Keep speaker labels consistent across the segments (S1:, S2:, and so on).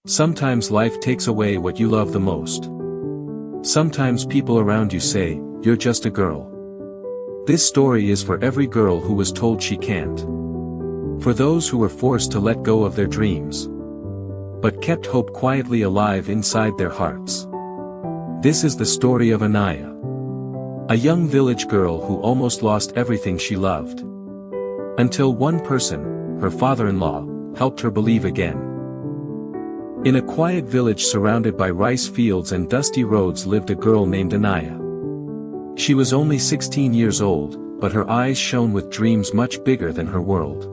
S1: Sometimes life takes away what you love the most. Sometimes people around you say, "You're just a girl." This story is for every girl who was told she can't. For those who were forced to let go of their dreams, but kept hope quietly alive inside their hearts. This is the story of Anaya, a young village girl who almost lost everything she loved. Until one person, her father-in-law, helped her believe again. In a quiet village surrounded by rice fields and dusty roads lived a girl named Anaya. She was only 16 years old, but her eyes shone with dreams much bigger than her world.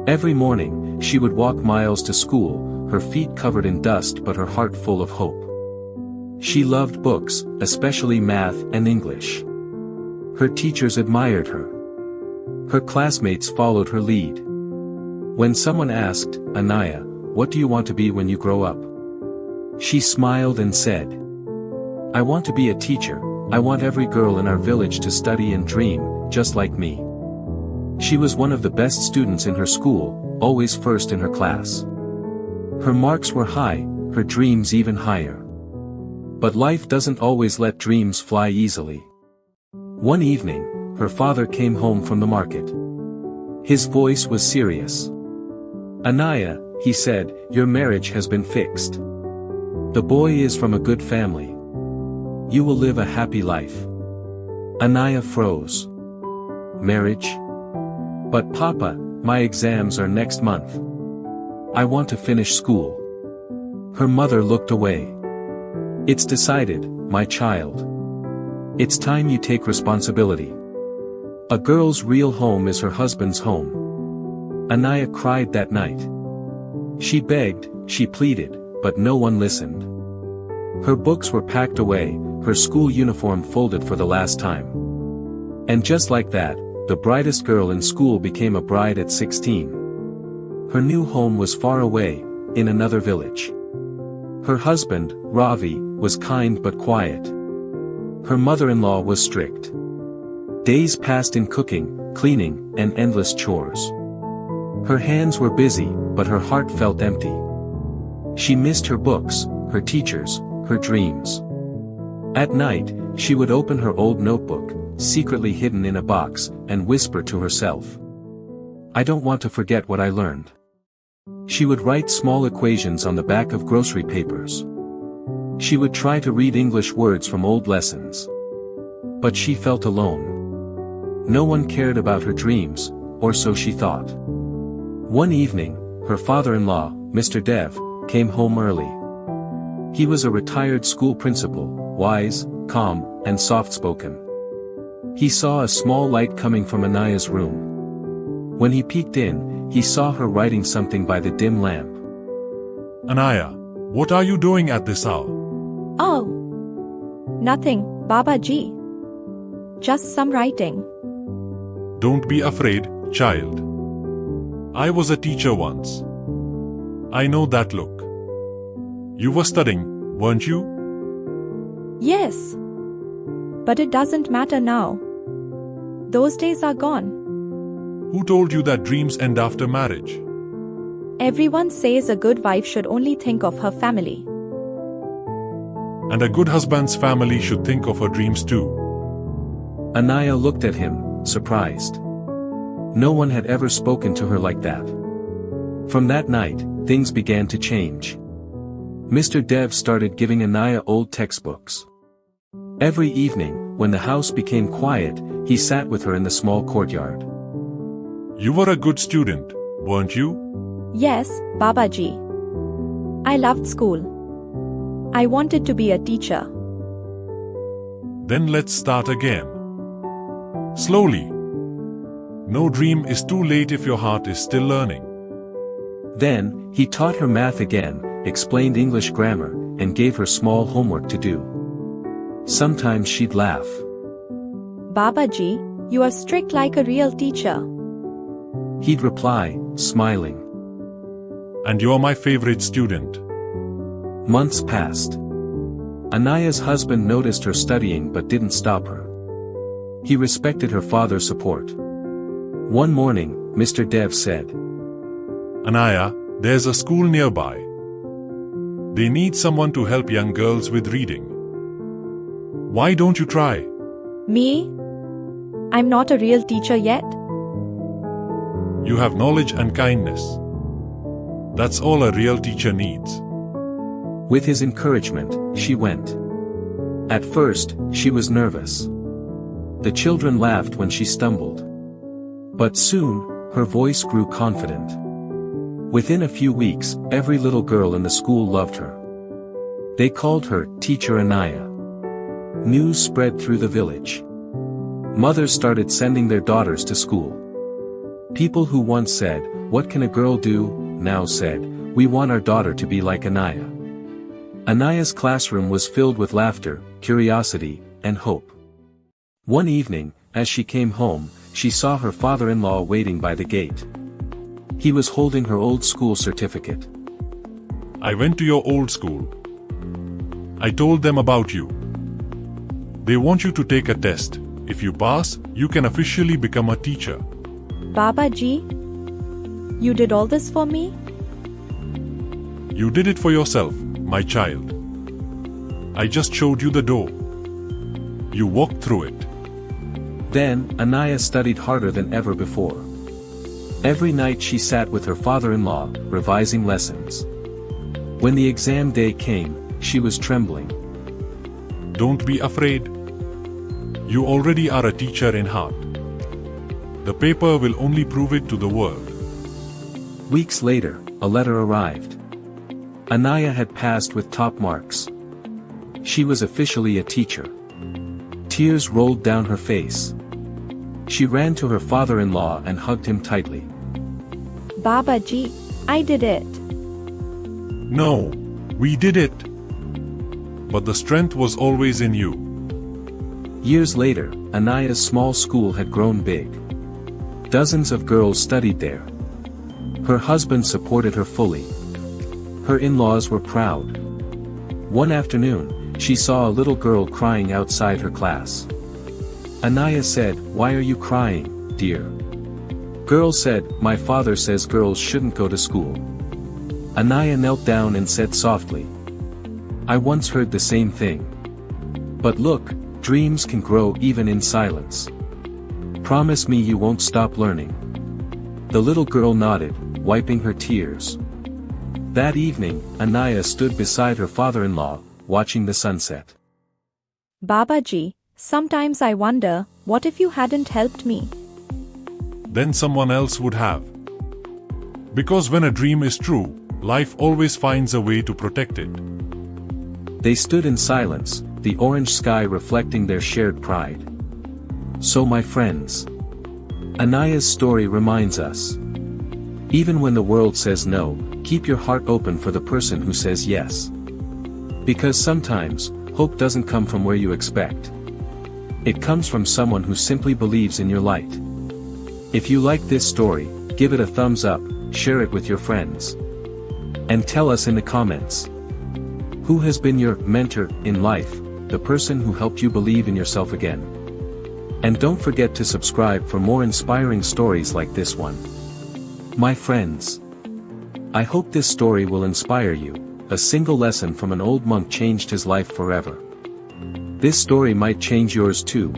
S1: Every morning, she would walk miles to school, her feet covered in dust but her heart full of hope. She loved books, especially math and English. Her teachers admired her. Her classmates followed her lead. When someone asked, "Anaya, what do you want to be when you grow up?" she smiled and said, "I want to be a teacher. I want every girl in our village to study and dream, just like me." She was one of the best students in her school, always first in her class. Her marks were high, her dreams even higher. But life doesn't always let dreams fly easily. One evening, her father came home from the market. His voice was serious. "Anaya," he said, "your marriage has been fixed. The boy is from a good family. You will live a happy life." Anaya froze. "Marriage? But Papa, my exams are next month. I want to finish school." Her mother looked away. "It's decided, my child. It's time you take responsibility. A girl's real home is her husband's home." Anaya cried that night. She begged, she pleaded, but no one listened. Her books were packed away, her school uniform folded for the last time. And just like that, the brightest girl in school became a bride at 16. Her new home was far away, in another village. Her husband, Ravi, was kind but quiet. Her mother-in-law was strict. Days passed in cooking, cleaning, and endless chores. Her hands were busy, but her heart felt empty. She missed her books, her teachers, her dreams. At night, she would open her old notebook, secretly hidden in a box, and whisper to herself, "I don't want to forget what I learned." She would write small equations on the back of grocery papers. She would try to read English words from old lessons. But she felt alone. No one cared about her dreams, or so she thought. One evening, her father-in-law, Mr. Dev, came home early. He was a retired school principal, wise, calm, and soft-spoken. He saw a small light coming from Anaya's room. When he peeked in, he saw her writing something by the dim lamp.
S2: "Anaya, what are you doing at this hour?"
S3: "Oh, nothing, Babaji. Just some writing."
S2: "Don't be afraid, child. I was a teacher once. I know that look. You were studying, weren't you?"
S3: "Yes. But it doesn't matter now. Those days are gone."
S2: Who told you that dreams end after marriage?
S3: Everyone says a good wife should only think of her family.
S2: And a good husband's family should think of her dreams too.
S1: Anaya looked at him, surprised. No one had ever spoken to her like that. From that night, things began to change. Mr. Dev started giving Anaya old textbooks. Every evening, when the house became quiet, he sat with her in the small courtyard.
S2: You were a good student, weren't you?
S3: Yes, Babaji. I loved school. I wanted to be a teacher.
S2: Then let's start again. Slowly. No dream is too late if your heart is still learning.
S1: Then, he taught her math again, explained English grammar, and gave her small homework to do. Sometimes she'd laugh.
S3: Babaji, you are strict like a real teacher.
S1: He'd reply, smiling.
S2: And you're my favorite student.
S1: Months passed. Anaya's husband noticed her studying but didn't stop her. He respected her father's support. One morning, Mr. Dev said,
S2: Anaya, there's a school nearby. They need someone to help young girls with reading. Why don't you try?
S3: Me? I'm not a real teacher yet.
S2: You have knowledge and kindness. That's all a real teacher needs.
S1: With his encouragement, she went. At first, she was nervous. The children laughed when she stumbled. But soon, her voice grew confident. Within a few weeks, every little girl in the school loved her. They called her Teacher Anaya. News spread through the village. Mothers started sending their daughters to school. People who once said, "What can a girl do?" now said, "We want our daughter to be like Anaya." Anaya's classroom was filled with laughter, curiosity, and hope. One evening, as she came home, she saw her father-in-law waiting by the gate. He was holding her old school certificate.
S2: I went to your old school. I told them about you. They want you to take a test. If you pass, you can officially become a teacher.
S3: Baba Ji, you did all this for me?
S2: You did it for yourself, my child. I just showed you the door. You walked through it.
S1: Then, Anaya studied harder than ever before. Every night she sat with her father-in-law, revising lessons. When the exam day came, she was trembling.
S2: Don't be afraid. You already are a teacher in heart. The paper will only prove it to the world.
S1: Weeks later, a letter arrived. Anaya had passed with top marks. She was officially a teacher. Tears rolled down her face. She ran to her father-in-law and hugged him tightly.
S3: Baba Ji, I did it.
S2: No, we did it. But the strength was always in you.
S1: Years later, Anaya's small school had grown big. Dozens of girls studied there. Her husband supported her fully. Her in-laws were proud. One afternoon, she saw a little girl crying outside her class. Anaya said, "Why are you crying, dear?" Girl said, "My father says girls shouldn't go to school." Anaya knelt down and said softly, "I once heard the same thing. But look, dreams can grow even in silence. Promise me you won't stop learning." The little girl nodded, wiping her tears. That evening, Anaya stood beside her father-in-law, watching the sunset.
S3: Baba Ji, sometimes I wonder, what if you hadn't helped me?
S2: Then someone else would have. Because when a dream is true, life always finds a way to protect it.
S1: They stood in silence, the orange sky reflecting their shared pride. So my friends, Anaya's story reminds us. Even when the world says no, keep your heart open for the person who says yes. Because sometimes, hope doesn't come from where you expect. It comes from someone who simply believes in your light. If you like this story, give it a thumbs up, share it with your friends. And tell us in the comments. Who has been your mentor in life, the person who helped you believe in yourself again? And don't forget to subscribe for more inspiring stories like this one. My friends, I hope this story will inspire you. A single lesson from an old monk changed his life forever. This story might change yours too.